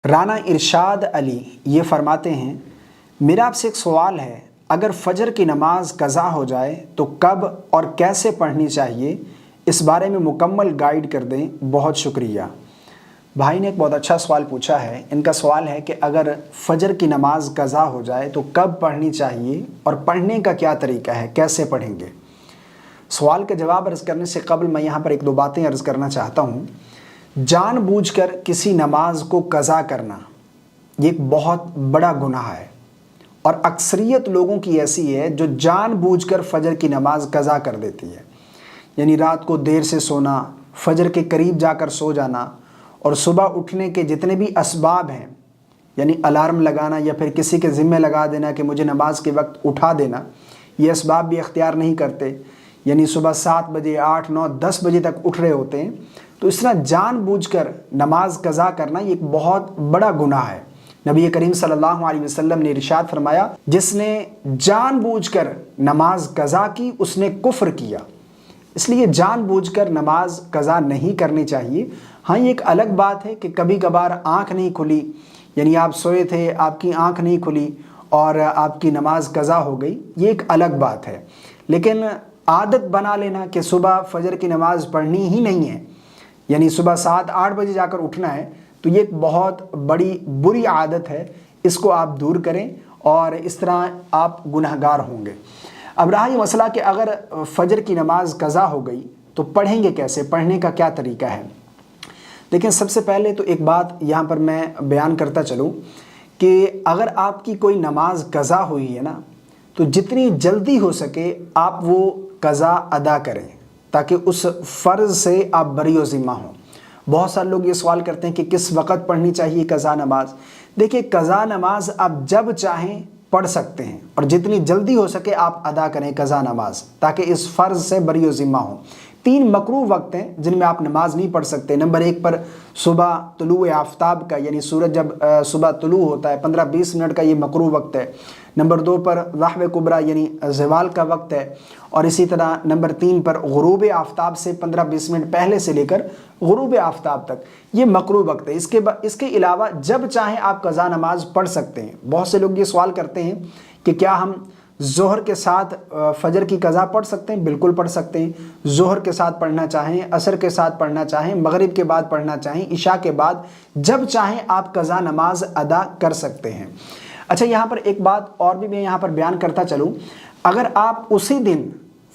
رانا ارشاد علی یہ فرماتے ہیں، میرا آپ سے ایک سوال ہے، اگر فجر کی نماز قضا ہو جائے تو کب اور کیسے پڑھنی چاہیے؟ اس بارے میں مکمل گائیڈ کر دیں، بہت شکریہ۔ بھائی نے ایک بہت اچھا سوال پوچھا ہے۔ ان کا سوال ہے کہ اگر فجر کی نماز قضا ہو جائے تو کب پڑھنی چاہیے اور پڑھنے کا کیا طریقہ ہے، کیسے پڑھیں گے؟ سوال کا جواب عرض کرنے سے قبل میں یہاں پر ایک دو باتیں عرض کرنا چاہتا ہوں۔ جان بوجھ کر کسی نماز کو قضا کرنا یہ ایک بہت بڑا گناہ ہے، اور اکثریت لوگوں کی ایسی ہے جو جان بوجھ کر فجر کی نماز قضا کر دیتی ہے، یعنی رات کو دیر سے سونا، فجر کے قریب جا کر سو جانا، اور صبح اٹھنے کے جتنے بھی اسباب ہیں، یعنی الارم لگانا یا پھر کسی کے ذمہ لگا دینا کہ مجھے نماز کے وقت اٹھا دینا، یہ اسباب بھی اختیار نہیں کرتے، یعنی صبح 7 بجے 8 9 10 بجے تک اٹھ رہے ہوتے ہیں۔ تو اس طرح جان بوجھ کر نماز قضا کرنا یہ ایک بہت بڑا گناہ ہے۔ نبی کریم صلی اللہ علیہ وسلم نے ارشاد فرمایا، جس نے جان بوجھ کر نماز قضا کی اس نے کفر کیا۔ اس لیے جان بوجھ کر نماز قضا نہیں کرنی چاہیے۔ ہاں، یہ ایک الگ بات ہے کہ کبھی کبھار آنکھ نہیں کھلی، یعنی آپ سوئے تھے، آپ کی آنکھ نہیں کھلی اور آپ کی نماز قضا ہو گئی، یہ ایک الگ بات ہے۔ لیکن عادت بنا لینا کہ صبح فجر کی نماز پڑھنی ہی نہیں ہے، یعنی صبح 7 8 بجے جا کر اٹھنا ہے، تو یہ ایک بہت بڑی بری عادت ہے۔ اس کو آپ دور کریں اور اس طرح آپ گنہگار ہوں گے۔ اب رہا یہ مسئلہ کہ اگر فجر کی نماز قضا ہو گئی تو پڑھیں گے کیسے، پڑھنے کا کیا طریقہ ہے؟ لیکن سب سے پہلے تو ایک بات یہاں پر میں بیان کرتا چلوں کہ اگر آپ کی کوئی نماز قضا ہوئی ہے نا، تو جتنی جلدی ہو سکے آپ وہ قضا ادا کریں، تاکہ اس فرض سے آپ بری و ذمہ ہوں۔ بہت سارے لوگ یہ سوال کرتے ہیں کہ کس وقت پڑھنی چاہیے قضا نماز؟ دیکھیں، قضا نماز آپ جب چاہیں پڑھ سکتے ہیں، اور جتنی جلدی ہو سکے آپ ادا کریں قضا نماز، تاکہ اس فرض سے بری و ذمہ ہوں۔ 3 مکروہ وقت ہیں جن میں آپ نماز نہیں پڑھ سکتے۔ نمبر 1 پر صبح طلوع آفتاب کا، یعنی سورج جب صبح طلوع ہوتا ہے 15-20 منٹ کا، یہ مکروہ وقت ہے۔ نمبر 2 پر ضحو کبریٰ یعنی زوال کا وقت ہے، اور اسی طرح نمبر 3 پر غروب آفتاب سے 15-20 منٹ پہلے سے لے کر غروب آفتاب تک، یہ مکروہ وقت ہے۔ اس کے علاوہ جب چاہیں آپ قضا نماز پڑھ سکتے ہیں۔ بہت سے لوگ یہ سوال کرتے ہیں کہ کیا ہم ظہر کے ساتھ فجر کی قضا پڑھ سکتے ہیں؟ بالکل پڑھ سکتے ہیں۔ ظہر کے ساتھ پڑھنا چاہیں، عصر کے ساتھ پڑھنا چاہیں، مغرب کے بعد پڑھنا چاہیں، عشاء کے بعد، جب چاہیں آپ قضا نماز ادا کر سکتے ہیں۔ اچھا، یہاں پر ایک بات اور بھی میں یہاں پر بیان کرتا چلوں، اگر آپ اسی دن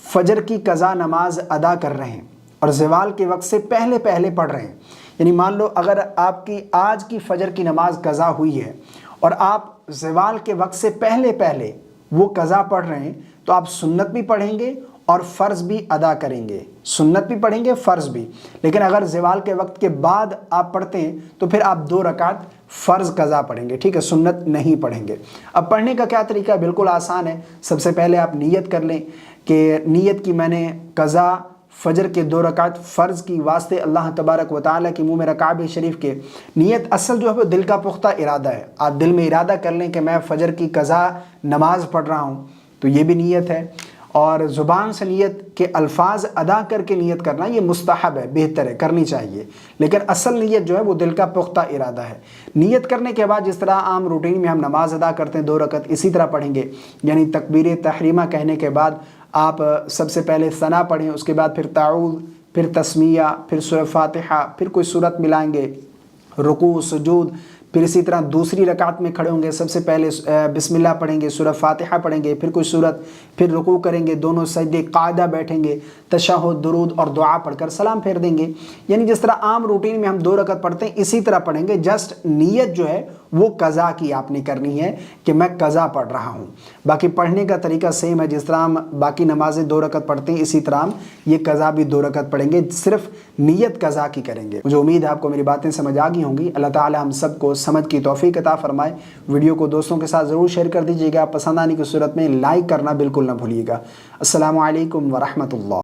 فجر کی قضا نماز ادا کر رہے ہیں اور زوال کے وقت سے پہلے پڑھ رہے ہیں، یعنی مان لو اگر آپ کی آج کی فجر کی نماز قضا ہوئی ہے اور آپ زوال کے وقت سے پہلے وہ قضا پڑھ رہے ہیں، تو آپ سنت بھی پڑھیں گے اور فرض بھی ادا کریں گے۔ سنت بھی پڑھیں گے، فرض بھی۔ لیکن اگر زوال کے وقت کے بعد آپ پڑھتے ہیں تو پھر آپ 2 رکعت فرض قضا پڑھیں گے، ٹھیک ہے، سنت نہیں پڑھیں گے۔ اب پڑھنے کا کیا طریقہ ہے؟ بالکل آسان ہے۔ سب سے پہلے آپ نیت کر لیں کہ نیت کی میں نے قضا فجر کے 2 رکعت فرض کی واسطے اللہ تبارک و تعالیٰ کی منہ میں کعبہ شریف کے۔ نیت اصل جو ہے وہ دل کا پختہ ارادہ ہے۔ آپ دل میں ارادہ کر لیں کہ میں فجر کی قضا نماز پڑھ رہا ہوں، تو یہ بھی نیت ہے۔ اور زبان سے نیت کے الفاظ ادا کر کے نیت کرنا یہ مستحب ہے، بہتر ہے، کرنی چاہیے، لیکن اصل نیت جو ہے وہ دل کا پختہ ارادہ ہے۔ نیت کرنے کے بعد جس طرح عام روٹین میں ہم نماز ادا کرتے ہیں 2 رکعت، اسی طرح پڑھیں گے، یعنی تکبیر تحریمہ کہنے کے بعد آپ سب سے پہلے ثنا پڑھیں، اس کے بعد پھر تعوذ، پھر تسمیہ، پھر سورہ فاتحہ، پھر کوئی سورت ملائیں گے، رکوع، سجود، پھر اسی طرح دوسری رکعت میں کھڑے ہوں گے، سب سے پہلے بسم اللہ پڑھیں گے، سورہ فاتحہ پڑھیں گے، پھر کوئی سورت، پھر رکوع کریں گے، دونوں سجدے قاعدہ بیٹھیں گے، تشہد، درود اور دعا پڑھ کر سلام پھیر دیں گے۔ یعنی جس طرح عام روٹین میں ہم 2 رکعت پڑھتے ہیں اسی طرح پڑھیں گے، جسٹ نیت جو ہے وہ قضا کی آپ نے کرنی ہے کہ میں قضا پڑھ رہا ہوں۔ باقی پڑھنے کا طریقہ سیم ہے، جس طرح ہم باقی نمازیں 2 رکعت پڑھتے ہیں اسی طرح ہم یہ قضا بھی 2 رکعت پڑھیں گے، صرف نیت قضا کی کریں گے۔ مجھے امید ہے آپ کو میری باتیں سمجھ آ گئی ہوں گی۔ اللہ تعالی ہم سب کو سمجھ کی توفیق عطا فرمائے۔ ویڈیو کو دوستوں کے ساتھ ضرور شیئر کر دیجیے گا، پسند آنے کی صورت میں لائک کرنا بالکل نہ بھولیے گا۔ السلام علیکم ورحمۃ اللہ۔